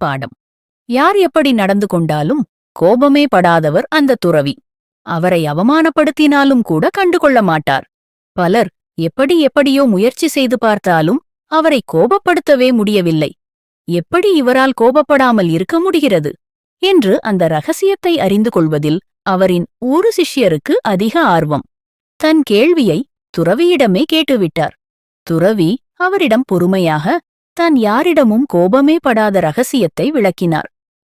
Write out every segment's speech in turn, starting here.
பாடம். யார் எப்படி நடந்து கொண்டாலும் கோபமே படாதவர் அந்த துறவி. அவரை அவமானப்படுத்தினாலும் கூட கண்டுகொள்ள மாட்டார். பலர் எப்படி எப்படியோ முயற்சி செய்து பார்த்தாலும் அவரை கோபப்படுத்தவே முடியவில்லை. எப்படி இவரால் கோபப்படாமல் இருக்க முடிகிறது என்று அந்த ரகசியத்தை அறிந்து கொள்வதில் அவரின் ஒரு சிஷ்யருக்கு அதிக ஆர்வம். தன் கேள்வியை துறவியிடமே கேட்டுவிட்டார். துறவி அவரிடம் பொறுமையாக தான் யாரிடமும் கோபமே படாத ரகசியத்தை விளக்கினார்.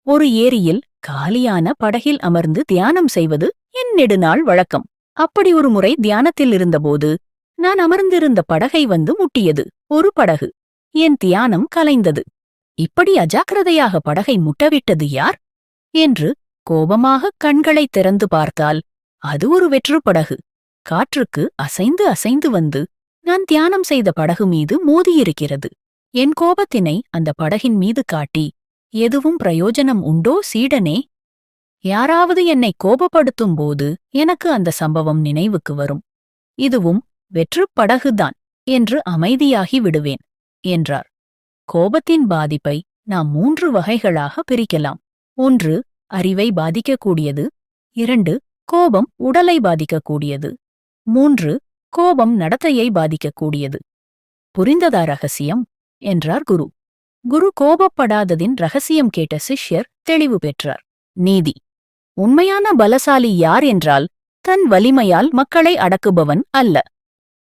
ஒரு ஏரியில் காலியான படகில் அமர்ந்து தியானம் செய்வது என் நெடுநாள் வழக்கம். அப்படி ஒரு முறை தியானத்தில் இருந்தபோது நான் அமர்ந்திருந்த படகை வந்து முட்டியது ஒரு படகு. என் தியானம் கலைந்தது. இப்படி அஜாக்கிரதையாக படகை முட்டவிட்டது யார் என்று கோபமாக கண்களை திறந்து பார்த்தால் அது ஒரு வெற்றுப்படகு. காற்றுக்கு அசைந்து அசைந்து வந்து நான் தியானம் செய்த படகு மீது மோதியிருக்கிறது. என் கோபத்தினை அந்த படகின் மீது காட்டி, எதுவும் பிரயோஜனம் உண்டோ சீடனே? யாராவது என்னை கோபப்படுத்தும் போது எனக்கு அந்த சம்பவம் நினைவுக்கு வரும். இதுவும் வெற்றுப் படகுதான் என்று அமைதியாகி விடுவேன் என்றார். கோபத்தின் பாதிப்பை நாம் 3 வகைகளாக பிரிக்கலாம். 1. அறிவை பாதிக்கக்கூடியது. 2. கோபம் உடலை பாதிக்கக்கூடியது. 3. கோபம் நடத்தையை பாதிக்கக்கூடியது. புரிந்ததா ரகசியம் என்றார் குரு. குரு கோபப்படாததின் ரகசியம் கேட்ட சிஷ்யர் தெளிவு பெற்றார். நீதி. உண்மையான பலசாலி யார் என்றால் தன் வலிமையால் மக்களை அடக்குபவன் அல்ல,